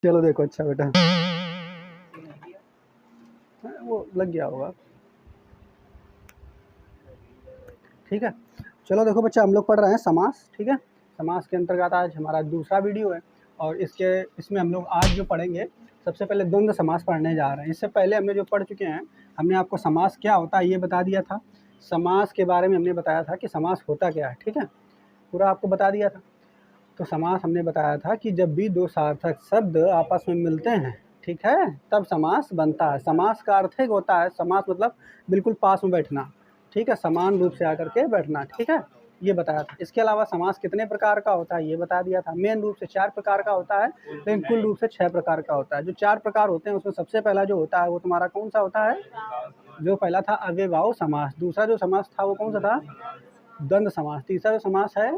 चलो देखो, अच्छा बेटा, वो लग गया होगा। ठीक है, चलो देखो बच्चा, हम लोग पढ़ रहे हैं समास। ठीक है, समास के अंतर्गत आज हमारा दूसरा वीडियो है और इसमें हम लोग आज जो पढ़ेंगे, सबसे पहले द्वंद्व समास पढ़ने जा रहे हैं। इससे पहले हमने जो पढ़ चुके हैं, हमने आपको समास क्या होता है ये बता दिया था। समास के बारे में हमने बताया था कि समास होता क्या है। ठीक है, पूरा आपको बता दिया था। तो समास हमने बताया था कि जब भी दो सार्थक शब्द आपस में मिलते हैं, ठीक है, तब समास बनता है। समास का अर्थ एक होता है, समास मतलब बिल्कुल पास में बैठना, ठीक है, समान रूप से आकर के बैठना। ठीक है, ये बताया था। इसके अलावा समास कितने प्रकार का होता है ये बता दिया था। मेन रूप से 4 प्रकार का होता है, लेकिन कुल रूप से 6 प्रकार का होता है। जो 4 प्रकार होते हैं उसमें सबसे पहला जो होता है वो तुम्हारा कौन सा होता है? जो पहला था अव्ययभाव समास। दूसरा जो समास था वो कौन सा था? द्वंद्व समास। तीसरा जो समास है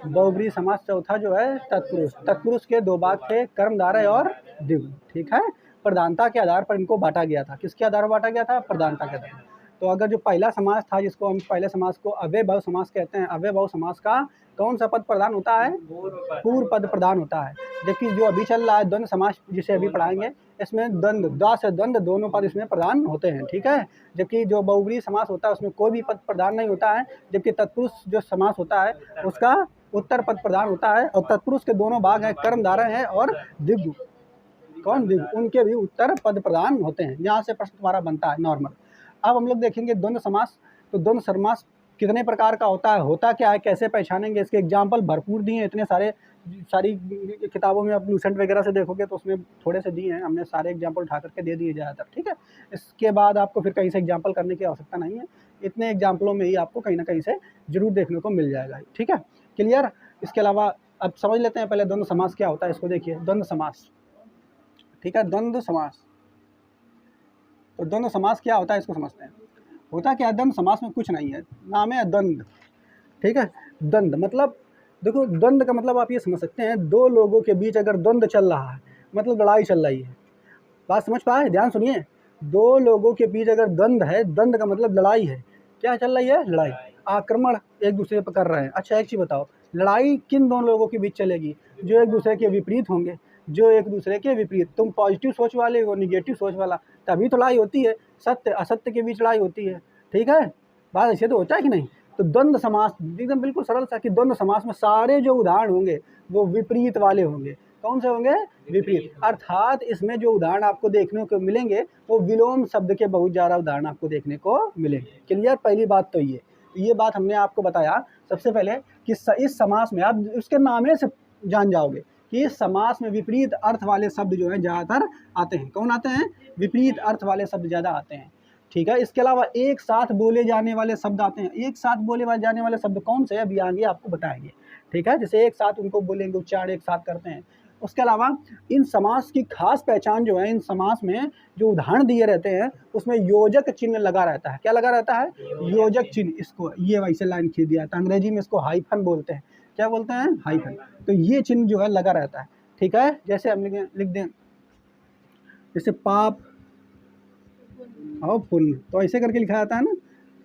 बहुब्रीहि समास। चौथा जो है तत्पुरुष। तत्पुरुष के 2 भाग थे, कर्मधारय और द्विगु। ठीक है, प्रधानता के आधार पर इनको बांटा गया था। किसके आधार पर बांटा गया था? प्रधानता के आधार पर। तो अगर जो पहला समास था, जिसको हम पहले समास को अव्ययभाव समास कहते हैं, अव्ययभाव समास का कौन सा पद प्रधान होता है? पूर्व पद प्रधान होता है। जबकि जो अभी चल रहा है द्वंद्व समास, जिसे अभी पढ़ाएंगे, इसमें द्वंद्व, द्वा से द्वंद्व दोनों पद इसमें प्रधान होते हैं। ठीक है, जबकि जो बहुब्रीहि समास होता है उसमें कोई भी पद प्रधान नहीं होता है। जबकि तत्पुरुष जो समास होता है उसका उत्तर पद प्रधान होता है। और तत्पुरुष के दोनों भाग हैं, कर्मधारय हैं और द्विगु। कौन? द्विगु, उनके भी उत्तर पद प्रधान होते हैं। यहाँ से प्रश्न तुम्हारा बनता है नॉर्मल। अब हम लोग देखेंगे द्वंद्व समास। तो द्वंद्व समास कितने प्रकार का होता है, होता क्या है, कैसे पहचानेंगे, इसके एग्जाम्पल भरपूर दिए हैं। इतने सारी किताबों में आप लूसेंट वगैरह से देखोगे तो उसमें थोड़े से दिए हैं, हमने सारे एग्जाम्पल उठा करके दे दिए ज़्यादातर। ठीक है, इसके बाद आपको फिर कहीं से एग्जाम्पल करने की आवश्यकता नहीं है। इतने एग्जाम्पलों में ही आपको कहीं ना कहीं से जरूर देखने को मिल जाएगा। ठीक है, क्लियर। इसके अलावा अब समझ लेते हैं पहले द्वंद्व समास क्या होता है। इसको देखिए, द्वंद्व समास। ठीक है, द्वंद्व समास। तो द्वंद्व समास क्या होता है इसको समझते हैं। होता क्या है, द्वंद्व समास में कुछ नहीं है, नाम है द्वंद्व। ठीक है, द्वंद्व मतलब, देखो द्वंद्व का मतलब आप ये समझ सकते हैं, दो लोगों के बीच अगर द्वंद्व चल रहा है, मतलब लड़ाई चल रही है। बात समझ पाए? ध्यान सुनिए, दो लोगों के बीच अगर द्वंद्व है, द्वंद्व का मतलब लड़ाई है। क्या चल रही है? लड़ाई, आक्रमण एक दूसरे पर कर रहे हैं। अच्छा एक चीज़ बताओ, लड़ाई किन दोनों लोगों के बीच चलेगी? जो एक दूसरे के विपरीत होंगे, जो एक दूसरे के विपरीत। तुम पॉजिटिव सोच वाले हो, निगेटिव सोच वाला, तभी तो लड़ाई होती है। सत्य असत्य के बीच लड़ाई होती है। ठीक है, बात ऐसे तो होता है कि नहीं? तो द्वंद्व समास एकदम बिल्कुल सरल सा, कि द्वंद्व समास में सारे जो उदाहरण होंगे वो विपरीत वाले होंगे। कौन से होंगे? विपरीत। अर्थात इसमें जो उदाहरण आपको देखने को मिलेंगे वो विलोम शब्द के बहुत ज़्यादा उदाहरण आपको देखने को मिलेंगे। क्लियर? पहली बात तो ये बात हमने आपको बताया सबसे पहले कि इस समास में आप उसके नामे से जान जाओगे कि इस समास में विपरीत अर्थ वाले शब्द जो है ज़्यादातर आते हैं। कौन आते हैं? विपरीत अर्थ वाले शब्द ज़्यादा आते हैं। ठीक है, इसके अलावा एक साथ बोले जाने वाले शब्द आते हैं। एक साथ बोले जाने वाले शब्द कौन से? अभी आगे आपको बताएंगे। ठीक है, जैसे एक साथ उनको बोलेंगे, उच्चारण एक साथ करते हैं। उसके अलावा इन समास की खास पहचान जो है, इन समास में जो उदाहरण दिए रहते हैं उसमें योजक चिन्ह लगा रहता है। क्या लगा रहता है? योजक चिन्ह। इसको ये वैसे लाइन खींच दिया था, अंग्रेजी में इसको हाइफन बोलते हैं। क्या बोलते हैं? हाइफन। तो ये चिन्ह जो है लगा रहता है। ठीक है, जैसे हम लिख दें, जैसे पाप और पुण्य, तो ऐसे करके लिखा जाता है ना।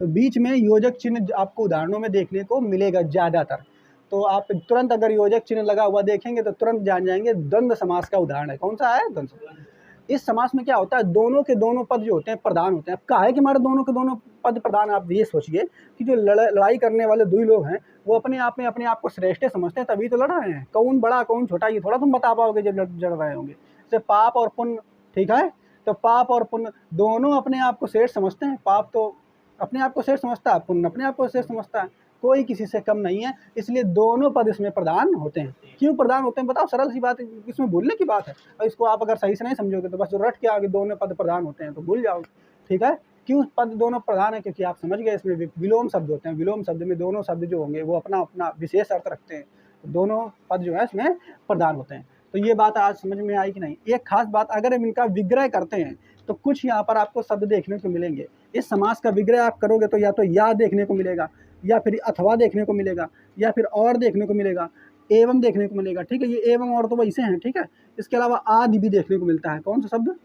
तो बीच में योजक चिन्ह आपको उदाहरणों में देखने को मिलेगा ज़्यादातर। तो आप तुरंत अगर योजक चिन्ह लगा हुआ देखेंगे तो तुरंत जान जाएंगे द्वंद्व समास का उदाहरण है। कौन सा है? द्वंद्व समास। इस समास में क्या होता है, दोनों के दोनों पद जो होते हैं प्रधान होते हैं। अब क्या है कि हमारे दोनों के दोनों पद प्रधान? आप ये सोचिए कि जो लड़ाई करने वाले दो लोग हैं वो अपने आप को श्रेष्ठ समझते हैं, तभी तो लड़ रहे हैं। कौन बड़ा कौन छोटा ये थोड़ा तुम बता पाओगे जब लड़ रहे होंगे। जैसे पाप और पुण्य। ठीक है, तो पाप और पुण्य दोनों अपने आप को श्रेष्ठ समझते हैं। पाप तो अपने आप को श्रेष्ठ समझता है, पुण्य अपने आप को श्रेष्ठ समझता है। कोई किसी से कम नहीं है, इसलिए दोनों पद इसमें प्रधान होते हैं। क्यों प्रधान होते हैं बताओ? सरल सी बात है, इसमें भूलने की बात है। और इसको आप अगर सही से नहीं समझोगे तो बस जो रट के आगे दोनों पद प्रधान होते हैं तो भूल जाओगे। ठीक है, क्यों पद दोनों प्रधान है? क्योंकि आप समझ गए, इसमें विलोम शब्द होते हैं। विलोम शब्द में दोनों शब्द जो होंगे वो अपना अपना विशेष अर्थ रखते हैं। दोनों पद जो है इसमें प्रधान होते हैं। तो ये बात आज समझ में आई कि नहीं? एक खास बात, अगर हम इनका विग्रह करते हैं तो कुछ यहाँ पर आपको शब्द देखने को मिलेंगे। इस समास का विग्रह आप करोगे तो या देखने को मिलेगा, या फिर अथवा देखने को मिलेगा, या फिर और देखने को मिलेगा, एवं देखने को मिलेगा। ठीक है, ये एवं और तो वैसे हैं। ठीक है, इसके अलावा आदि भी देखने को मिलता है। कौन सा शब्द?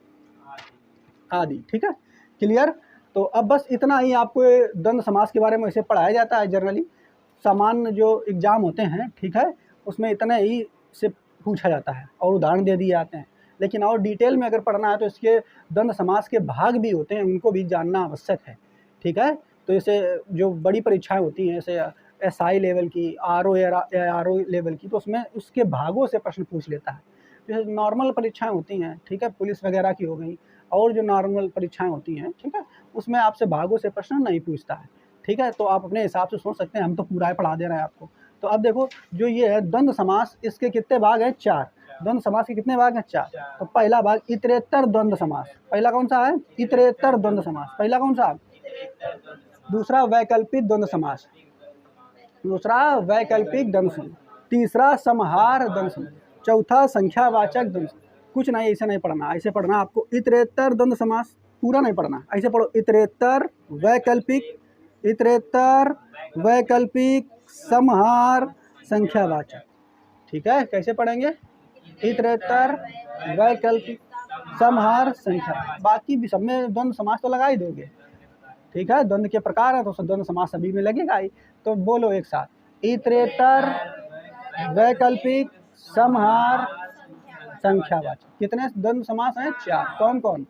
आदि। ठीक है, क्लियर। तो अब बस इतना ही आपको द्वंद्व समास के बारे में वैसे पढ़ाया जाता है जनरली, सामान्य जो एग्जाम होते हैं। ठीक है, उसमें इतना ही से पूछा जाता है और उदाहरण दे दिए जाते हैं। लेकिन और डिटेल में अगर पढ़ना है तो इसके द्वंद्व समास के भाग भी होते हैं, उनको भी जानना आवश्यक है। ठीक है, तो इसे जो बड़ी परीक्षाएं होती हैं जैसे SI लेवल की, RO लेवल की, तो उसमें उसके भागों से प्रश्न पूछ लेता है। जैसे नॉर्मल परीक्षाएं होती हैं, ठीक है, पुलिस वगैरह की हो गई, और जो नॉर्मल परीक्षाएं होती हैं, ठीक है, उसमें आपसे भागों से प्रश्न नहीं पूछता है। ठीक है, तो आप अपने हिसाब से सोच सकते हैं, हम तो पूरा ही पढ़ा दे रहे हैं आपको। तो अब देखो जो ये है द्वंद्व समास, इसके कितने भाग हैं? 4। द्वंद्व समास के कितने भाग हैं? 4। तो पहला भाग इतरेत्तर द्वंद्व समास। पहला कौन सा है? इतरेत्तर द्वंद्व समास। पहला कौन सा? दूसरा वैकल्पिक द्वंद्व समास। दूसरा वैकल्पिक द्वंद्व समास। तीसरा समहार द्वंद्व समास। चौथा संख्यावाचक द्वंद्व समास। कुछ नहीं, ऐसे नहीं पढ़ना, ऐसे पढ़ना आपको इतरेत्तर द्वंद्व समास, पूरा नहीं पढ़ना, ऐसे पढ़ो इतरेत्तर वैकल्पिक, इतरेत्तर वैकल्पिक समहार संख्यावाचक। ठीक है, कैसे पढ़ेंगे? इतरेत्तर वैकल्पिक समहार संख्या, बाकी भी सब में द्वंद्व समास तो लगा ही दोगे। ठीक है, द्वंद्व के प्रकार है तो द्वंद्व समास सभी में लगेगा ही। तो बोलो एक साथ, इतरेत्तर वैकल्पिक समहार संख्यावाचक। कितने द्वंद्व समास हैं? 4। कौन कौन?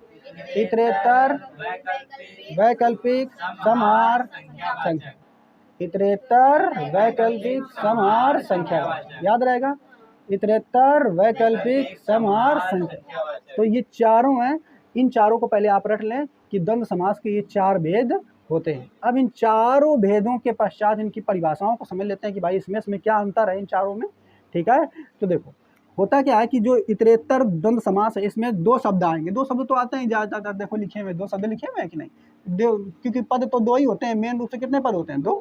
इतरेत्तर वैकल्पिक समहार संख्या, इतरेत्तर वैकल्पिक समहार संख्यावाचक, याद रहेगा, इतरेत्तर वैकल्पिक समहार संख्या। तो ये चारों हैं, इन चारों को पहले आप रट लें कि द्वंद्व समास के ये 4 भेद होते हैं। अब इन चारों भेदों के पश्चात इनकी परिभाषाओं को समझ लेते हैं कि भाई इसमें क्या अंतर है इन चारों में। ठीक है, तो देखो होता क्या है कि जो इतरेत्तर द्वंद्व समास है इसमें 2 शब्द आएंगे। 2 शब्द तो आते हैं ज़्यादातर, देखो लिखे हुए 2 शब्द लिखे हुए हैं कि नहीं, क्योंकि पद तो 2 ही होते हैं, मेन रूप से कितने पद होते हैं? 2।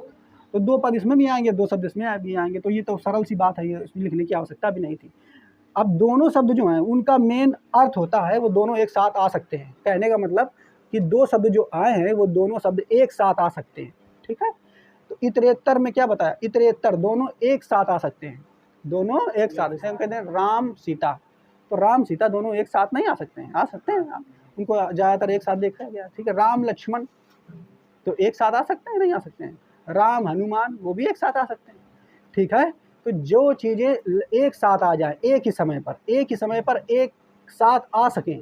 तो 2 पद इसमें भी आएंगे, 2 शब्द इसमें भी आएंगे, तो ये तो सरल सी बात है, ये इसमें लिखने की आवश्यकता भी नहीं थी। अब दोनों शब्द जो हैं उनका मेन अर्थ होता है वो दोनों एक साथ आ सकते हैं। कहने का मतलब कि 2 शब्द जो आए हैं वो दोनों शब्द एक साथ आ सकते हैं। ठीक है, तो इतरेत्तर में क्या बताया? इतरेत्तर दोनों एक साथ आ सकते हैं, दोनों एक साथ। जैसे हम कहते हैं राम सीता, तो राम सीता दोनों एक साथ नहीं आ सकते हैं? आ सकते हैं, उनको ज़्यादातर एक साथ देखा गया। ठीक है, राम लक्ष्मण तो एक साथ आ सकते हैं? नहीं आ सकते हैं। राम हनुमान वो भी एक साथ आ सकते हैं। ठीक है, तो जो चीज़ें एक साथ आ जाए एक ही समय पर एक साथ आ सकें,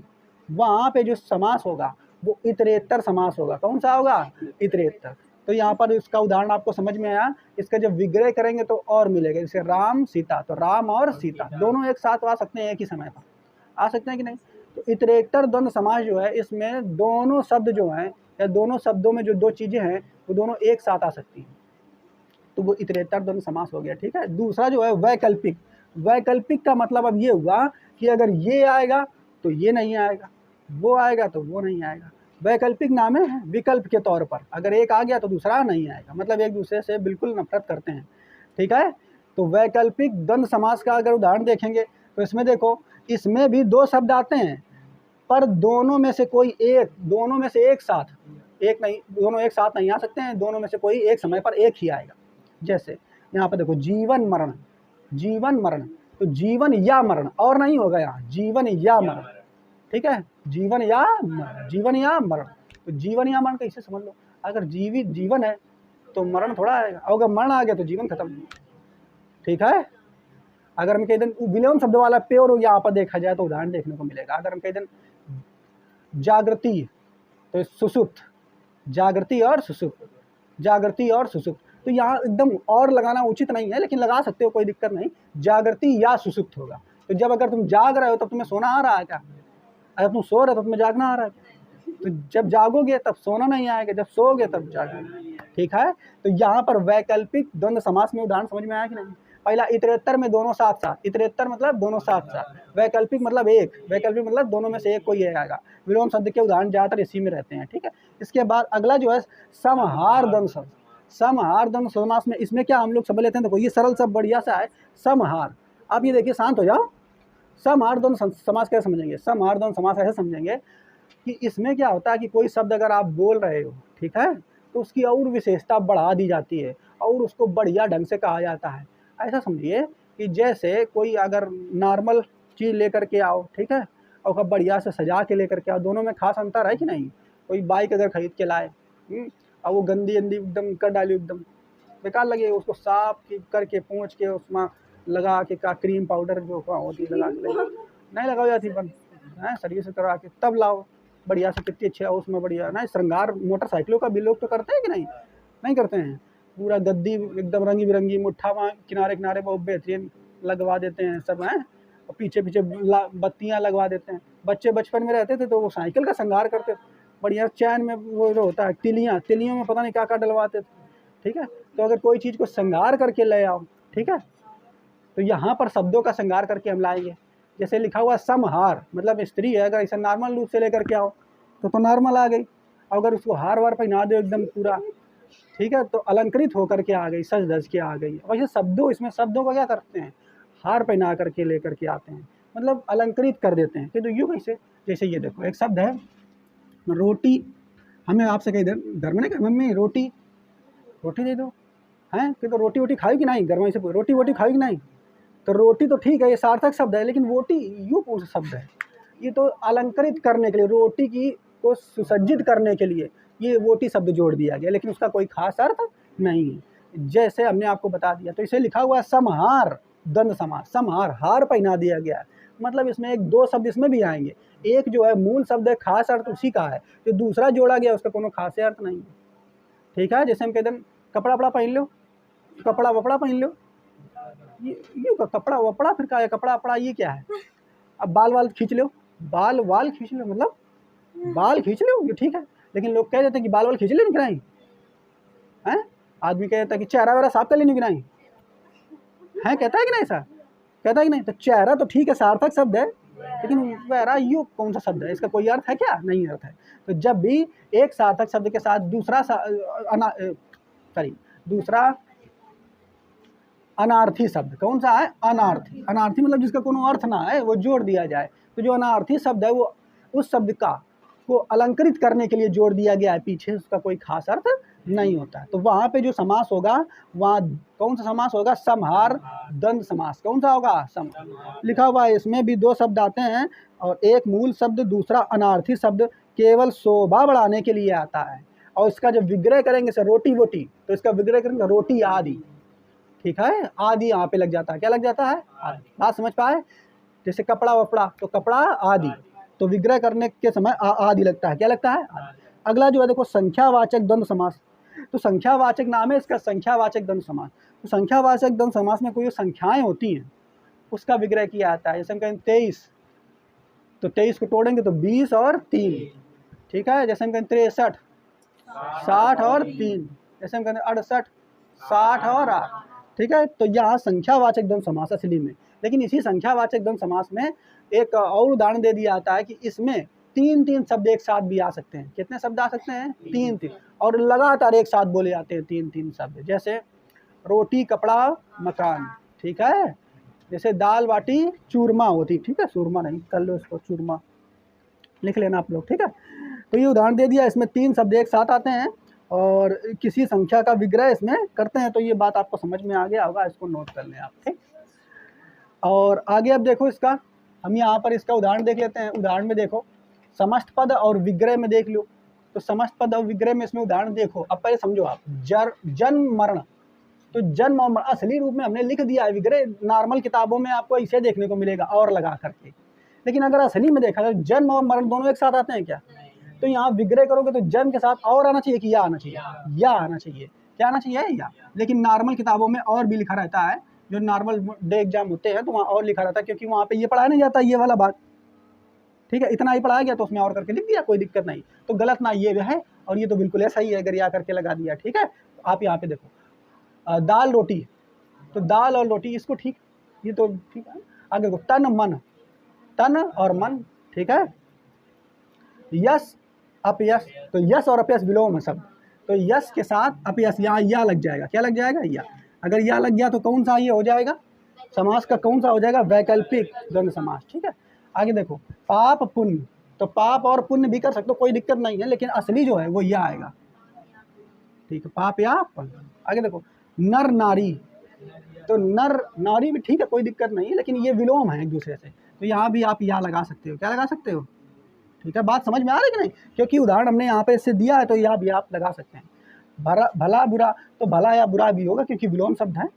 वहाँ पे जो समास होगा वो इतरेत्तर समास होगा। कौन सा होगा? इतरेत्तर। तो यहाँ पर इसका उदाहरण आपको समझ में आया। इसका जब विग्रह करेंगे तो और मिलेगा, जैसे राम सीता, तो राम और सीता दोनों एक साथ आ सकते हैं, एक ही समय पर आ सकते हैं कि नहीं। तो इतरेत्तर द्वंद्व समास जो है इसमें दोनों शब्द जो हैं या दोनों शब्दों में जो 2 चीज़ें हैं वो दोनों एक साथ आ सकती हैं, तो वो इतरेत्तर द्वंद्व समास हो गया। ठीक है, दूसरा जो है वैकल्पिक। वैकल्पिक का मतलब अब ये हुआ कि अगर ये आएगा तो ये नहीं आएगा, वो आएगा तो वो नहीं आएगा। वैकल्पिक नाम है विकल्प के तौर पर, अगर एक आ गया तो दूसरा नहीं आएगा, मतलब एक दूसरे से बिल्कुल नफरत करते हैं। ठीक है, तो वैकल्पिक द्वंद्व समास का अगर उदाहरण देखेंगे तो इसमें देखो, इसमें भी 2 शब्द आते हैं पर दोनों में से कोई एक, दोनों में से एक साथ, एक नहीं, दोनों एक साथ नहीं आ सकते हैं, दोनों में से कोई एक समय पर एक ही आएगा। जैसे यहाँ पर देखो जीवन मरण, जीवन मरण, तो जीवन या मरण, और नहीं होगा यहाँ, जीवन या मरण। ठीक है, जीवन या मरण, जीवन या मरण। तो जीवन या मरण कैसे समझ लो, अगर जीवित जीवन है तो मरण थोड़ा आएगा, और अगर मरण आ गया तो जीवन खत्म। ठीक है, अगर हम कह दें विलोम शब्द वाला प्योर यहाँ पर देखा जाए तो उदाहरण देखने को मिलेगा। अगर हम कह दें जागृति तो सुसुप्त, जागृति और सुसुप्त, जागृति और सुसुप्त, तो यहाँ एकदम और लगाना उचित नहीं है, लेकिन लगा सकते हो, कोई दिक्कत नहीं। जागृति या सुसुप्त होगा। तो जब अगर तुम जाग रहे हो तब तुम्हें सोना आ रहा है क्या? अगर तुम सो रहे हो तो तुम्हें जागना आ रहा है क्या? तो जब जागोगे तब सोना नहीं आएगा, जब सोओगे तब जागोगे। ठीक है, तो यहाँ पर वैकल्पिक द्वंद्व समास में उदाहरण समझ में आया कि नहीं? पहला इतरेत्तर में दोनों साथ साथ, इतरेत्तर मतलब दोनों साथ साथ, वैकल्पिक मतलब एक, वैकल्पिक मतलब दोनों में से एक कोई आएगा। विलोम शब्द के उदाहरण ज़्यादातर इसी में रहते हैं। ठीक है, इसके बाद अगला जो है समहार द्वंद्व समास। समहार द्वंद्व समास में इसमें क्या हम लोग समझ लेते हैं, देखो ये सरल सब बढ़िया सा है। समहार, आप ये देखिए, शांत हो जाओ। समहार द्वंद्व समास कैसे समझेंगे? समहार द्वंद्व समास ऐसे समझेंगे कि इसमें क्या होता है कि कोई शब्द अगर आप बोल रहे हो, ठीक है, तो उसकी और विशेषता बढ़ा दी जाती है और उसको बढ़िया ढंग से कहा जाता है। ऐसा समझिए कि जैसे कोई अगर नॉर्मल चीज़ लेकर के आओ, ठीक है, और बढ़िया से सजा के लेकर के आओ, दोनों में खास अंतर है कि नहीं? कोई बाइक अगर खरीद के लाए और वो गंदी गंदी एकदम कर डाली, एकदम बेकार लगे, उसको साफ करके पोंछ के उसमें लगा के का क्रीम पाउडर जो होती है लगा के नहीं लगाई जाती बंद, हैं, सर्विस करवा के तब लाओ बढ़िया से, कितनी अच्छी है उसमें बढ़िया ना। श्रृंगार मोटरसाइकिलों का भी लोग तो करते हैं कि नहीं, नहीं करते हैं। पूरा गद्दी एकदम रंगी बिरंगी, मुट्ठा वहाँ किनारे किनारे बहुत बेहतरीन लगवा देते हैं सब हैं, और पीछे पीछे बत्तियाँ लगवा देते हैं। बच्चे बचपन में रहते थे तो वो साइकिल का श्रृंगार करते थे बढ़िया, चैन में वो जो होता है तिलियाँ, तिलियों में पता नहीं क्या क्या डलवाते थे, ठीक है। तो अगर कोई चीज़ को श्रृंगार करके ले आओ, ठीक है, तो यहाँ पर शब्दों का श्रृंगार करके हम लाएंगे। जैसे लिखा हुआ समहार, मतलब स्त्री है, अगर ऐसा नॉर्मल रूप से लेकर के आओ तो नॉर्मल आ गई। अगर उसको हार वार पहना दो एकदम पूरा, ठीक है, तो अलंकृत होकर के आ गई, सज धज के आ गई। वैसे शब्दों, इसमें शब्दों का क्या करते हैं, हार पहना करके लेकर के आते हैं, मतलब अलंकृत कर देते हैं कि तो यूँ कैसे। जैसे ये देखो एक शब्द है रोटी, हमें आपसे कही घर में नहीं, मम्मी रोटी रोटी दे दो, हैं कि तो रोटी वोटी खाई कि नहीं, घर में से रोटी वोटी खाई कि नहीं, तो रोटी तो ठीक है, ये सार्थक शब्द है, लेकिन वोटी यूँ कौन सा शब्द है, ये तो अलंकृत करने के लिए, रोटी की को सुसज्जित करने के लिए ये वोटी शब्द जोड़ दिया गया, लेकिन उसका कोई खास अर्थ नहीं है, जैसे हमने आपको बता दिया। तो इसे लिखा हुआ है समहार, द्वंद्व समास, समहार, हार पहना दिया गया है, मतलब इसमें एक दो शब्द इसमें भी आएंगे। एक जो है मूल शब्द है, खास अर्थ उसी का है, जो दूसरा जोड़ा गया उसका कोनो खास अर्थ नहीं है, ठीक है। जैसे हम कहते हैं कपड़ा वपड़ा पहन लो, कपड़ा वपड़ा पहन लो, ये कपड़ा वपड़ा फिर क्या है, कपड़ा वपड़ा ये क्या है। अब बाल वाल खींच लो, बाल वाल खींच लो, मतलब बाल खींच लो, ये ठीक है, लेकिन लोग कह देते हैं कि बाल वाल खींच लेनी कि नहीं हैं। आदमी कह देता है कि चेहरा वेरा साफ कर लेनी कि नहीं है, कहता है कि नहीं, ऐसा कहता है कि नहीं। तो चेहरा तो ठीक है, सार्थक शब्द है, लेकिन वेरा यू कौन सा शब्द है, इसका कोई अर्थ है क्या, नहीं अर्थ है। तो जब भी एक सार्थक शब्द के साथ दूसरा अनार्थी शब्द, कौन सा है, अनार्थी, अनार्थी मतलब जिसका कोनो अर्थ ना है वो जोड़ दिया जाए, तो जो अनार्थी शब्द है वो उस शब्द को अलंकृत करने के लिए जोड़ दिया गया है, पीछे उसका कोई खास अर्थ नहीं होता है। तो वहाँ पे जो समास होगा, वहाँ कौन सा समास होगा, समहार द्वंद्व समास। कौन सा होगा, सम, लिखा हुआ है। इसमें भी दो शब्द आते हैं, और एक मूल शब्द, दूसरा अनार्थी शब्द, केवल शोभा बढ़ाने के लिए आता है। और इसका जब विग्रह करेंगे से रोटी वोटी, तो इसका विग्रह करेंगे रोटी आदि, ठीक है, आदि यहाँ पे लग जाता है, क्या लग जाता है, आदि। बात समझ पाए। जैसे कपड़ा वपड़ा, तो कपड़ा आदि, तो विग्रह करने के समय आदि लगता है, क्या लगता है, आदि। अगला जो है देखो संख्यावाचक द्वंद्व समास, तो संख्यावाचक नाम है इसका, संख्यावाचक द्वंद्व समास। तो संख्यावाचक द्वंद्व समास में कोई संख्याएं होती हैं उसका विग्रह किया जाता है। जैसे हम कहें 23, तो 23 को तोड़ेंगे तो 20 और 3, ठीक है। जैसे हम कहें 63, 60 और 3, जैसे हम कहें 68, 60 और 8, ठीक है। तो यहाँ संख्यावाचक द्वंद्व समास असली में, लेकिन इसी संख्यावाचक द्वंद्व समास में एक और उदाहरण दे दिया जाता है कि इसमें तीन तीन शब्द एक साथ भी आ सकते हैं। कितने शब्द आ सकते हैं, तीन तीन, और लगातार एक साथ बोले जाते हैं तीन तीन शब्द। जैसे रोटी कपड़ा मकान, ठीक है। जैसे दाल बाटी चूरमा होती, ठीक है, चूरमा नहीं, कर लो इसको चूरमा, लिख लेना आप लोग, ठीक है। तो ये उदाहरण दे दिया, इसमें तीन शब्द एक साथ आते हैं और किसी संख्या का विग्रह इसमें करते हैं। तो ये बात आपको समझ में आ गया होगा, इसको नोट कर लें आप, ठीक। और आगे अब देखो इसका, हम यहाँ पर इसका उदाहरण देख लेते हैं। उदाहरण में देखो समस्त पद और विग्रह में देख लो, तो समस्त पद और विग्रह में इसमें उदाहरण देखो। अब पहले समझो आप, जन्म मरण, तो जन्म और मरण असली रूप में हमने लिख दिया है, विग्रह नॉर्मल किताबों में आपको ऐसे देखने को मिलेगा और लगा करके, लेकिन अगर असली में देखा जाए जन्म और मरण दोनों एक साथ आते हैं क्या, तो यहाँ विग्रह करोगे तो जन्म के साथ और आना चाहिए कि या आना चाहिए, या आना चाहिए, क्या आना चाहिए, या। लेकिन नॉर्मल किताबों में और भी लिखा रहता है, जो नॉर्मल डे एग्जाम होते हैं तो वहाँ और लिखा रहता है, क्योंकि वहाँ पे ये पढ़ाया नहीं जाता ये वाला बात, ठीक है। इतना ही पढ़ाया गया तो उसमें और करके लिख दिया, कोई दिक्कत नहीं। तो गलत ना ये है, और ये तो बिल्कुल ऐसा ही है, अगर या करके लगा दिया, ठीक है। तो आप यहाँ पे देखो दाल रोटी, तो दाल और रोटी इसको ठीक, ये तो ठीक है। आगे देखो तन मन, तन और मन, ठीक है। यश अपयश, तो यश और अपयश विलोम है शब्द, तो यश के साथ अपयश, यहाँ या लग जाएगा, क्या लग जाएगा, या। अगर या लग गया तो कौन सा ये हो जाएगा, समास का कौन सा हो जाएगा, वैकल्पिक द्वंद्व समास, ठीक है। आगे देखो पाप पुण्य, तो पाप और पुण्य भी कर सकते हो, कोई दिक्कत नहीं है, लेकिन असली जो है वो यह आएगा, ठीक है, पाप या पुण्य। आगे देखो नर नारी, तो नर नारी भी ठीक है, कोई दिक्कत नहीं है, लेकिन ये विलोम है एक दूसरे से, तो यहाँ भी आप या लगा सकते हो, क्या लगा सकते हो, ठीक है। बात समझ में आ रही है कि नहीं, क्योंकि उदाहरण हमने यहाँ पे इससे दिया है, तो यहाँ भी आप लगा सकते हैं। भला बुरा, तो भला या बुरा भी होगा क्योंकि विलोम शब्द है।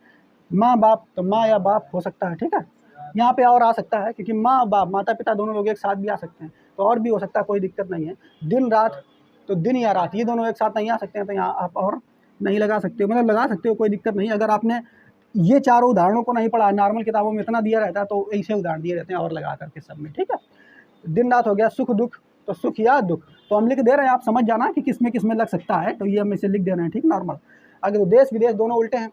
माँ बाप, तो माँ या बाप हो सकता है, ठीक है। यहाँ पे और आ सकता है, क्योंकि माँ बाप माता पिता दोनों लोग एक साथ भी आ सकते हैं, तो और भी हो सकता है, कोई दिक्कत नहीं है। दिन रात, तो दिन या रात ये दोनों एक साथ नहीं आ सकते हैं, तो यहाँ आप और नहीं लगा सकते हो, मतलब लगा सकते हो, कोई दिक्कत नहीं। अगर आपने ये चारों उदाहरणों को नहीं पढ़ा, नॉर्मल किताबों में इतना दिया रहता है, तो ऐसे उदाहरण दिए रहते हैं और लगा करके सब में, ठीक है। दिन रात हो गया, सुख दुख, तो सुख या दुख तो हम लिख दे रहे हैं, आप समझ जाना कि किस में लग सकता है, तो ये हम इसे लिख दे रहे हैं, ठीक, नॉर्मल। अगर तो देश विदेश दोनों उल्टे हैं,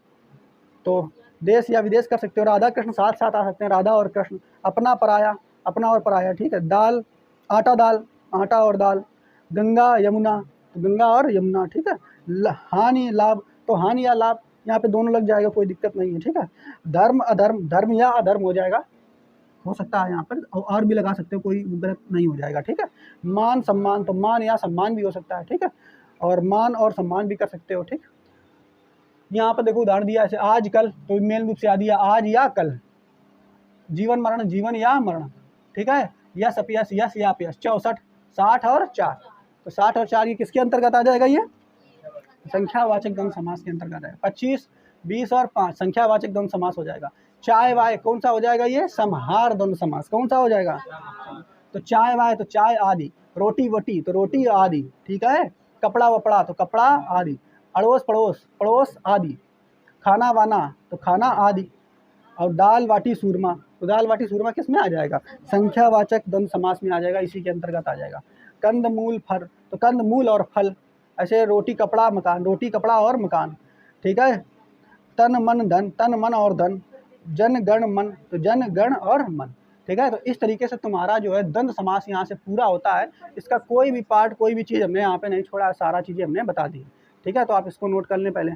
तो देश या विदेश कर सकते हो। राधा कृष्ण साथ साथ आ सकते हैं, राधा और कृष्ण। अपना पराया, अपना और पराया, ठीक है। दाल आटा, दाल आटा और दाल। गंगा यमुना, तो गंगा और यमुना, ठीक है। हानि लाभ, तो हानि या लाभ, यहाँ पे दोनों लग जाएगा, कोई दिक्कत नहीं है, ठीक है। धर्म अधर्म, धर्म या अधर्म हो जाएगा, हो सकता है यहाँ पर, और भी लगा सकते हो, कोई गलत नहीं हो जाएगा, ठीक है। मान सम्मान, तो मान या सम्मान भी हो सकता है, ठीक है। और मान और सम्मान भी कर सकते हो, ठीक। यहाँ पर देखो उदाहरण दिया ऐसे, आज कल, तो मेल रूप से आ दिया आज या कल। जीवन मरण, जीवन या मरण, ठीक है। यस अपयस, यस या अपयस। 64, 60 और 4, तो 60 और 4 ये किसके अंतर्गत आ जाएगा, ये संख्यावाचक द्वंद्व समास के अंतर्गत है। 25, 20 और 5 संख्यावाचक द्वंद्व समास हो जाएगा। चाय वाय कौन सा हो जाएगा, ये समहार द्वंद्व समास, कौन सा हो जाएगा, तो चाय वाय, तो चाय आदि। रोटी वटी, तो रोटी आदि, ठीक है। कपड़ा वपड़ा, तो कपड़ा आदि। अड़ोस पड़ोस, पड़ोस आदि। खाना वाना, तो खाना आदि। और दाल बाटी सूरमा, तो दाल बाटी सूरमा किस में आ जाएगा, संख्यावाचक द्वंद्व समास में आ जाएगा, इसी के अंतर्गत आ जाएगा। कंद मूल फल, तो कंद मूल और फल। ऐसे रोटी कपड़ा मकान, रोटी कपड़ा और मकान, ठीक है। तन मन धन, तन मन और धन। जन गण मन, तो जन गण और मन, ठीक है। तो इस तरीके से तुम्हारा जो है द्वंद्व समास यहाँ से पूरा होता है। इसका कोई भी पार्ट, कोई भी चीज़ हमने यहाँ पे नहीं छोड़ा, सारा चीज़ें हमने बता दी, ठीक है। तो आप इसको नोट कर लें पहले।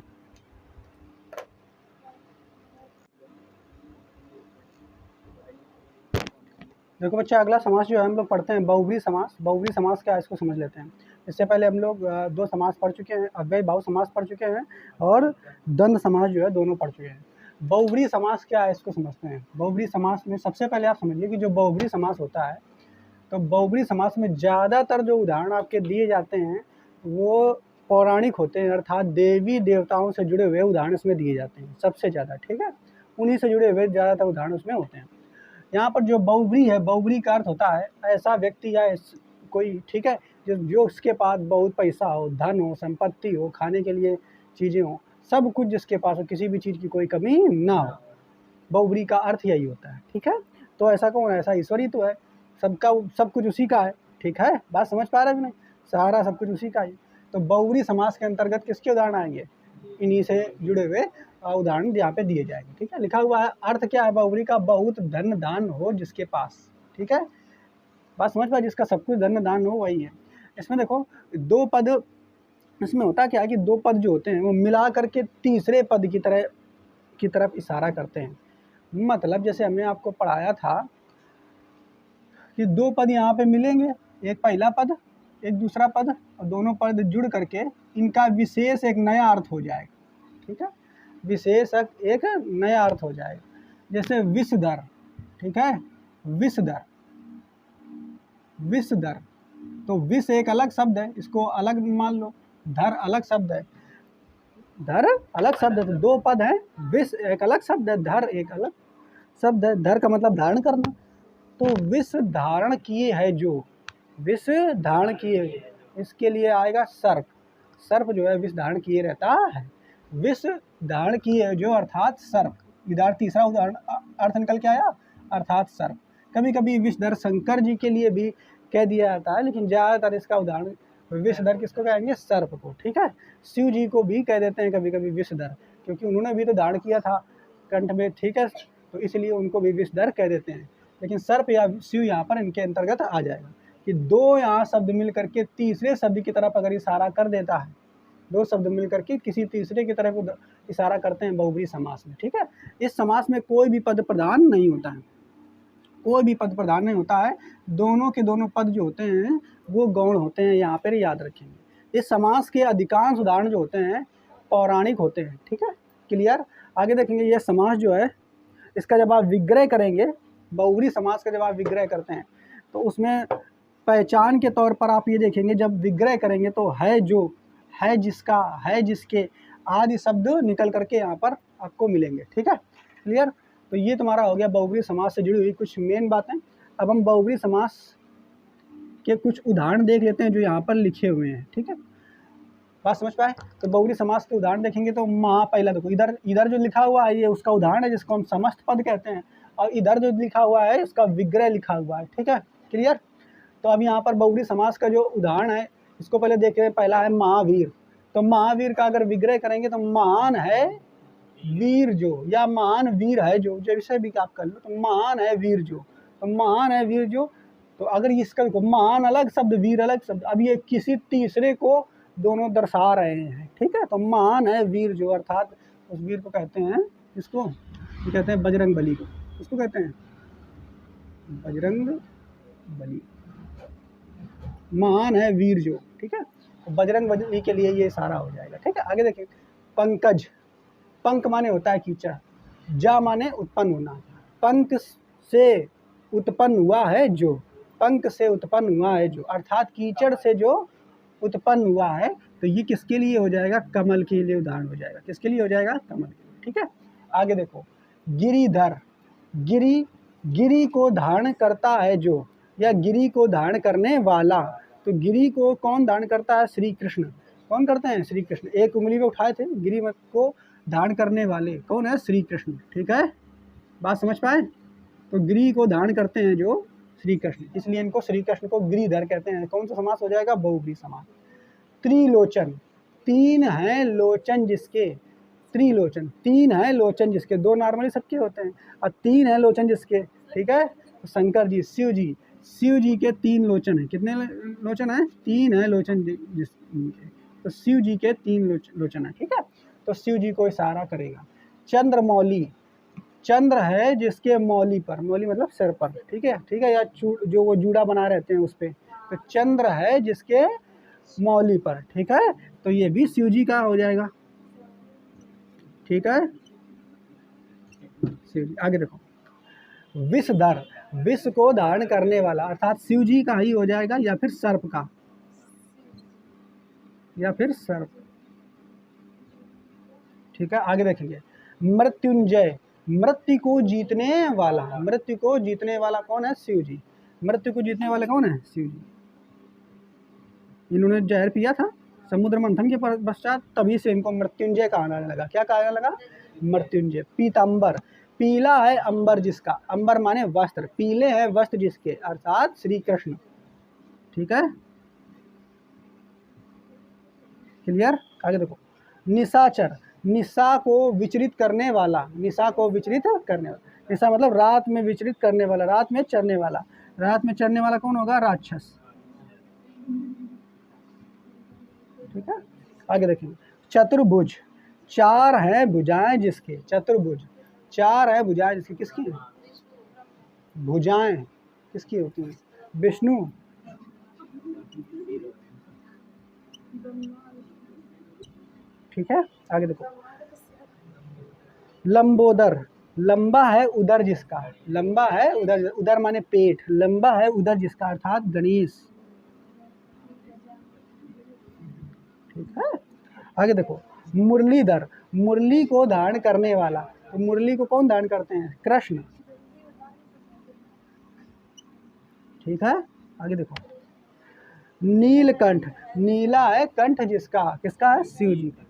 देखो बच्चा, अगला समास जो है हम लोग पढ़ते हैं बहुव्रीहि समास। बहुव्रीहि समास क्या है, इसको समझ लेते हैं। इससे पहले हम लोग दो समास पढ़ चुके हैं, अव्यय भाव समास पढ़ चुके हैं, और द्वंद्व समास जो है दोनों पढ़ चुके हैं। बहुव्रीहि समास क्या है, इसको समझते हैं। बहुव्रीहि समास में सबसे पहले आप समझिए कि जो बहुव्रीहि समास होता है, तो बहुव्रीहि समास में ज़्यादातर जो उदाहरण आपके दिए जाते हैं वो पौराणिक होते हैं, अर्थात देवी देवताओं से जुड़े हुए उदाहरण इसमें दिए जाते हैं सबसे ज़्यादा, ठीक है। उन्हीं से जुड़े हुए ज़्यादातर उदाहरण उसमें होते हैं। यहाँ पर जो बहुव्रीहि है, बहुव्रीहि का अर्थ होता है ऐसा व्यक्ति या कोई, ठीक है, जो उसके पास बहुत पैसा हो, धन हो, संपत्ति हो, खाने के लिए चीज़ें हो, सब कुछ जिसके पास हो, किसी भी चीज़ की कोई कमी ना हो। बहुव्रीहि का अर्थ यही होता है, ठीक है। तो ऐसा कौन है, ऐसा ईश्वर ही तो है, सबका सब कुछ उसी का है, ठीक है। बात समझ पा रहे हैं कि नहीं, सारा सब कुछ उसी का ही। तो बहुव्रीहि समास के अंतर्गत किसके उदाहरण आएंगे, इन्हीं से जुड़े हुए उदाहरण यहाँ पे दिए जाएंगे, ठीक है। लिखा हुआ है, अर्थ क्या है बहुव्रीहि का, बहुत धन दान हो जिसके पास, ठीक है। बात समझ पाए, जिसका सब कुछ धन दान हो वही है। इसमें देखो दो पद, इसमें होता क्या है कि दो पद जो होते हैं वो मिला करके तीसरे पद की तरफ इशारा करते हैं। मतलब जैसे हमने आपको पढ़ाया था कि दो पद यहाँ पे मिलेंगे, एक पहला पद, एक दूसरा पद, और दोनों पद जुड़ करके इनका विशेष एक नया अर्थ हो जाएगा, ठीक है। विशेष एक नया अर्थ हो जाएगा। जैसे विषधर, ठीक है, विषधर, विषधर, तो विष एक अलग शब्द है, इसको अलग मान लो। धर अलग शब्द है, धर अलग शब्द है, तो दो पद हैं, विष एक अलग शब्द है, धर एक अलग शब्द है। धर का मतलब धारण करना, तो विष धारण किए है, जो विष धारण किए, इसके लिए आएगा सर्प। सर्प जो है विष धारण किए रहता है, विष धारण किए जो, अर्थात सर्प। इधर तीसरा उदाहरण अर्थ निकल के आया, अर्थात सर्प। कभी कभी विषधर शंकर जी के लिए भी कह दिया जाता है, लेकिन ज़्यादातर इसका उदाहरण विषधर किसको कहेंगे, सर्प को, ठीक है। शिव जी को भी कह देते हैं कभी कभी विषधर, क्योंकि उन्होंने भी तो धारण किया था कंठ में, ठीक है, तो इसलिए उनको भी विषधर कह देते हैं। लेकिन सर्प या शिव यहाँ पर इनके अंतर्गत आ जाएगा कि दो यहाँ शब्द मिल करके तीसरे शब्द की तरफ अगर इशारा कर देता है, दो शब्द मिल करके किसी तीसरे की तरफ इशारा करते हैं बहुव्रीहि समास में, ठीक है। इस समास में कोई भी पद प्रधान नहीं होता है, कोई भी पद प्रधान नहीं होता है, दोनों के दोनों पद जो होते हैं वो गौण होते हैं, यहाँ पर याद रखेंगे। इस समास के अधिकांश उदाहरण जो होते हैं पौराणिक होते हैं, ठीक है, क्लियर। आगे देखेंगे ये समास जो है, इसका जब आप विग्रह करेंगे, बहुव्रीहि समास का जब आप विग्रह करते हैं तो उसमें पहचान के तौर पर आप ये देखेंगे, जब विग्रह करेंगे तो है जो, है जिसका, है जिसके आदि शब्द निकल करके यहाँ पर आपको मिलेंगे, ठीक है, क्लियर। तो ये तुम्हारा हो गया बहुब्री समास से जुड़ी हुई कुछ मेन बातें। अब हम बहुब्री समास के कुछ उदाहरण देख लेते हैं जो यहाँ पर लिखे हुए हैं, ठीक है, बात समझ पाए। तो बहुब्री समास के उदाहरण देखेंगे तो पहला देखो, इधर जो लिखा हुआ है ये उसका उदाहरण है जिसको हम समस्त पद कहते हैं, और इधर जो लिखा हुआ है उसका विग्रह लिखा हुआ है, ठीक है, क्लियर। तो अब यहाँ पर बहुब्री समास का जो उदाहरण है इसको पहले देखें। पहला है महावीर। तो महावीर का अगर विग्रह करेंगे तो महान है वीर जो, या महान वीर है जो, जैसे भी आप कर लो, तो महान है वीर जो, तो महान है वीर जो। तो अगर इसका देखो, महान अलग शब्द, वीर अलग शब्द, अब ये किसी तीसरे को दोनों दर्शा रहे हैं, ठीक है। तो महान है वीर जो, अर्थात उस वीर को कहते हैं, इसको कहते हैं बजरंग बली को, इसको कहते हैं बजरंग बली, महान है वीर जो, ठीक है। तो बजरंग बली के लिए ये इशारा हो जाएगा, ठीक है। आगे देखिए, पंकज, पंक माने होता है कीचड़, जा माने उत्पन्न होना, पंक से उत्पन्न हुआ है जो, पंक से उत्पन्न हुआ है जो, अर्थात कीचड़ से जो उत्पन्न हुआ है। तो ये किसके लिए हो जाएगा? कमल के लिए उदाहरण हो जाएगा। किसके लिए हो जाएगा? कमल के लिए, ठीक है। आगे देखो, गिरिधर, गिरी को धारण करता है जो, या गिरी को धारण करने वाला। तो गिरी को कौन धारण करता है? श्री कृष्ण। कौन करते हैं? श्री कृष्ण। एक उंगली में उठाए थे, गिरी को धारण करने वाले कौन है? श्री कृष्ण, ठीक है, बात समझ पाए। तो गिरी को धारण करते हैं जो श्री कृष्ण, इसलिए इनको श्री कृष्ण को गिरिधर कहते हैं। कौन सा समास हो जाएगा? बहुब्री समास। त्रिलोचन, तीन है लोचन जिसके, त्रिलोचन, तीन है लोचन जिसके, दो नॉर्मली सबके होते हैं, और तीन है लोचन जिसके, ठीक है। तो शंकर जी, शिव जी के तीन लोचन है। कितने लोचन है? तीन है लोचन जिसके, तो शिव जी के तीन लोचन है, ठीक है। तो शिव जी को इशारा करेगा। चंद्रमौली, चंद्र है जिसके मौली पर, मौली मतलब सिर पर, ठीक है, ठीक है, या जो वो जूड़ा बना रहते हैं उस पर, तो चंद्र है जिसके मौली पर, ठीक है। तो ये भी शिव जी का हो जाएगा, ठीक है, शिव जी। आगे देखो, विषधर, विष को धारण करने वाला, अर्थात शिव जी का ही हो जाएगा, या फिर सर्प का, या फिर सर्प, ठीक है। आगे देखेंगे, मृत्युंजय, मृत्यु को जीतने वाला, मृत्यु को जीतने वाला कौन है? शिव जी। मृत्यु को जीतने वाले कौन है? शिव जी। इन्होंने जहर पिया था समुद्र मंथन के पश्चात, तभी से इनको मृत्युंजय कहने लगा। क्या कहने लगा? मृत्युंजय। पीतांबर, पीला है अंबर जिसका, अंबर माने वस्त्र, पीले हैं वस्त्र जिसके, अर्थात श्री कृष्ण, ठीक है, क्लियर। आगे देखो, निशाचर, निशा को विचलित करने वाला, निशा को विचलित करने वाला, निशा मतलब रात में विचलित करने वाला, रात में चरने वाला, रात में चरने वाला कौन होगा? राक्षस, ठीक है। आगे देखेंगे, चतुर्भुज, चार है भुजाएं जिसके, चतुर्भुज, चार है भुजाएं जिसकी, किसकी भुजाएं किसकी होती हैं? विष्णु, ठीक है। आगे देखो, लंबोदर, लंबा है उदर जिसका, लंबा है उदर, उदर माने पेट, लंबा है उदर जिसका, अर्थात गणेश, ठीक है। आगे देखो, मुरलीधर, मुरली को धारण करने वाला, तो मुरली को कौन धारण करते हैं? कृष्ण, ठीक है। आगे देखो, नीलकंठ, नीला है कंठ जिसका, किसका है? शिव जी का।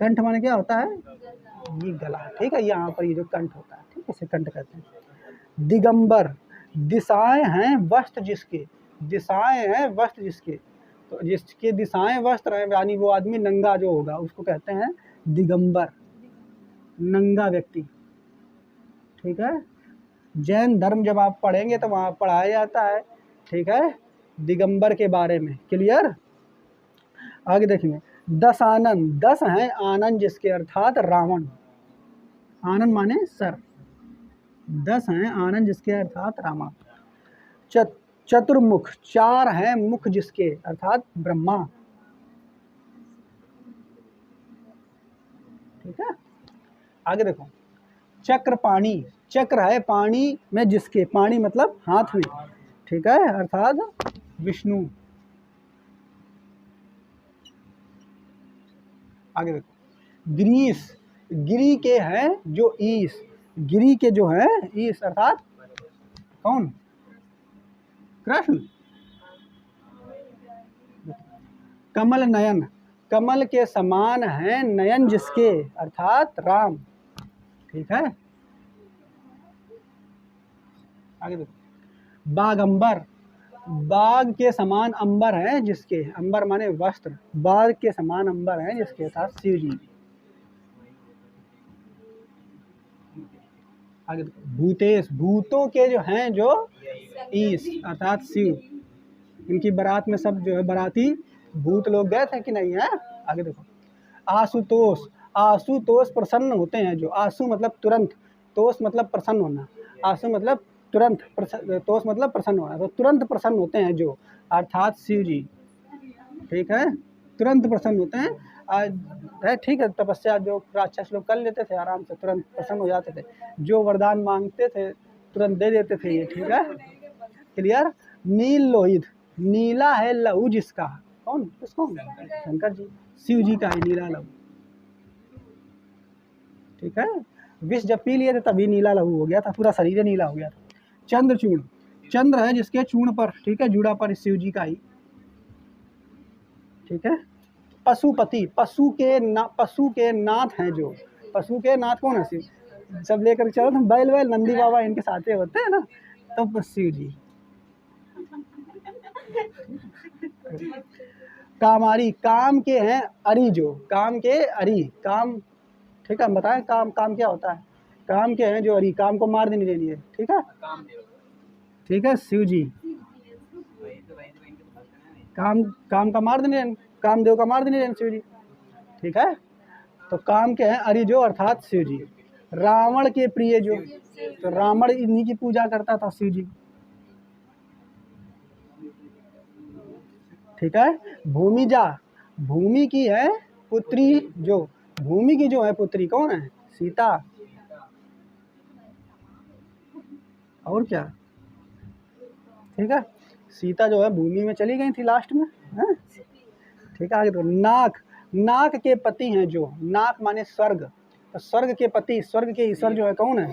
कंठ माने क्या होता है? ये गला, ठीक है, यहाँ पर ये जो कंठ होता है, ठीक है, इसे कंठ कहते हैं। दिगंबर, दिशाएं हैं वस्त्र जिसके, दिशाएं हैं वस्त्र जिसके, तो जिसके दिशाएं वस्त्र हैं, यानी वो आदमी नंगा जो होगा उसको कहते हैं दिगंबर, नंगा व्यक्ति, ठीक है। जैन धर्म जब आप पढ़ेंगे तो वहाँ पढ़ाया जाता है, ठीक है, दिगंबर के बारे में, क्लियर। आगे देखेंगे, दस आनंद, दस हैं आनंद जिसके, अर्थात रावण, आनंद माने सर, दस हैं आनंद जिसके, अर्थात रामा। चतुर्मुख, चार हैं मुख जिसके, अर्थात ब्रह्मा, ठीक है। आगे देखो, चक्रपाणी, चक्र है पानी में जिसके, पानी मतलब हाथ में, ठीक है, अर्थात विष्णु। आगे देखो, ग्रीस, गिरी के हैं जो ईश, गिरी के जो है ईश अर्थात कौन? कृष्ण। कमल नयन, कमल के समान है नयन जिसके अर्थात राम। ठीक है, आगे देखो। बागंबर, बाग के समान अंबर है जिसके, अंबर माने वस्त्र, बाग के समान अंबर है जिसके अर्थात शिव जी। आगे देखो। भूतेश, भूतों के जो हैं जो ईश अर्थात शिव, इनकी बारात में सब जो है बाराती भूत लोग गए थे कि नहीं है। आगे देखो। आशुतोष, आशुतोष प्रसन्न होते हैं जो, आशु मतलब तुरंत, तोष मतलब प्रसन्न होना, आशु मतलब तुरंत, तोष मतलब प्रसन्न होना, तो तुरंत प्रसन्न होते हैं जो अर्थात शिव जी। ठीक है, तुरंत प्रसन्न होते हैं। है ठीक है, तपस्या जो राक्षस लोग कर लेते थे आराम से, तुरंत प्रसन्न हो जाते थे, जो वरदान मांगते थे तुरंत दे देते थे ये। ठीक है, क्लियर। नील लोहित, नीला है लहू जिसका, कौन? किसको? शंकर जी, शिव जी का है नीला लहू। ठीक है, विष जब पी लिए थे तभी नीला लहू हो गया था, पूरा शरीर नीला हो गया था। चंद्रचूर्ण, चंद्र है जिसके चूर्ण पर, ठीक है, जुड़ा पर शिव जी का ही। ठीक है। पशुपति, पशु के नाथ हैं जो, पशु के नाथ कौन है? शिव। सब लेकर चलो तो बैल वैल नंदी बाबा इनके साथ होते हैं ना, तब शिव जी। कामारी, काम के हैं अरी जो, काम के अरी, काम। ठीक है, बताएं काम, काम क्या होता है? काम के हैं जो अरी, काम को मार देने के लिए। ठीक है, ठीक है, शिव जी। काम, काम का मार देने, कामदेव का मार देने शिव जी। ठीक है, तो काम के हैं अरि जो अर्थात शिव जी। रावण के प्रिय जो, तो रावण इन्हीं की पूजा करता था शिव जी। ठीक है। भूमिजा, भूमि की है पुत्री जो, भूमि की जो है पुत्री कौन है? सीता। और क्या? ठीक है, सीता जो है भूमि में चली गई थी लास्ट में है? ठीक है, आगे तो नाक, नाक के पति हैं जो, नाक माने स्वर्ग, तो स्वर्ग के पति, स्वर्ग के ईश्वर जो है कौन है?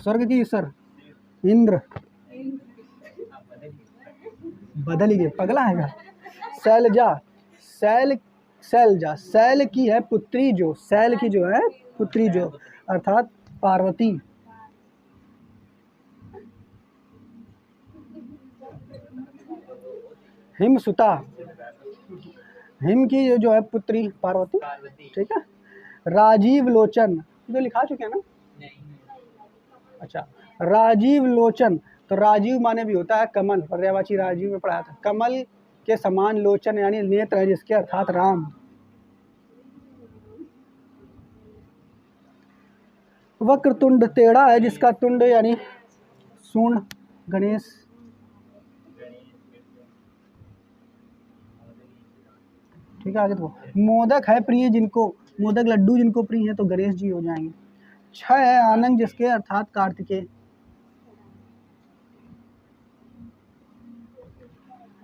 स्वर्ग के ईश्वर इंद्र। बदल ही गए, पगला है। शैलजा, शैल, शैलजा, शैल की है पुत्री जो, शैल की जो है पुत्री जो अर्थात पार्वती। हिमसुता, हिम की जो है पुत्री पार्वती। ठीक है। राजीव लोचन, तो लिखा चुके हैं ना? अच्छा, राजीव लोचन, तो राजीव माने भी होता है कमल, पर्यायवाची राजीव में पढ़ाया था। कमल के समान लोचन यानी नेत्र है जिसके अर्थात राम। वक्रतुंड, टेढ़ा है जिसका तुंड यानी सूंड, गणेश। ठीक है, आगे तो मोदक है प्रिय जिनको, मोदक लड्डू जिनको प्रिय है तो गणेश जी हो जाएंगे। छह है आनंद जिसके अर्थात कार्तिकेय।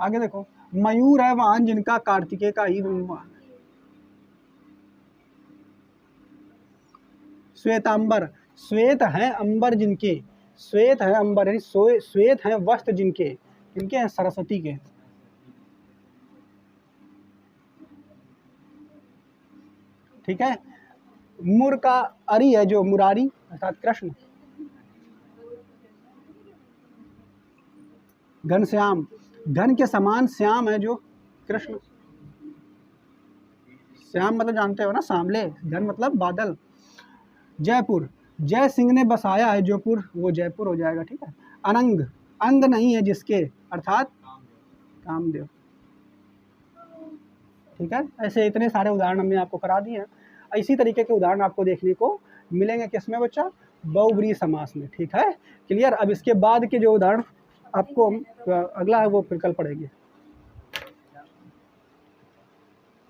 आगे देखो। मयूर है वाहन जिनका कार्तिकेय का ही वाहन। श्वेतांबर, श्वेत है अंबर जिनके, श्वेत है अंबर यानी श्वेत है वस्त्र जिनके, किनके हैं? सरस्वती के। ठीक है। मुर का अरि है जो, मुरारी अर्थात कृष्ण। घनश्याम, घन के समान श्याम है जो कृष्ण। श्याम मतलब जानते हो ना, सांवले, घन मतलब बादल। जयपुर, जय सिंह ने बसाया है जयपुर, वो जयपुर हो जाएगा। ठीक है। अनंग, अंग नहीं है जिसके अर्थात कामदेव। ठीक है, ऐसे इतने सारे उदाहरण हमने आपको करा दिए हैं। इसी तरीके के उदाहरण आपको देखने को मिलेंगे किसमें बच्चा? बहुब्रीहि समास में। ठीक है, क्लियर। अब इसके बाद के जो उदाहरण आपको अगला है वो फिर कल पढ़ेंगे।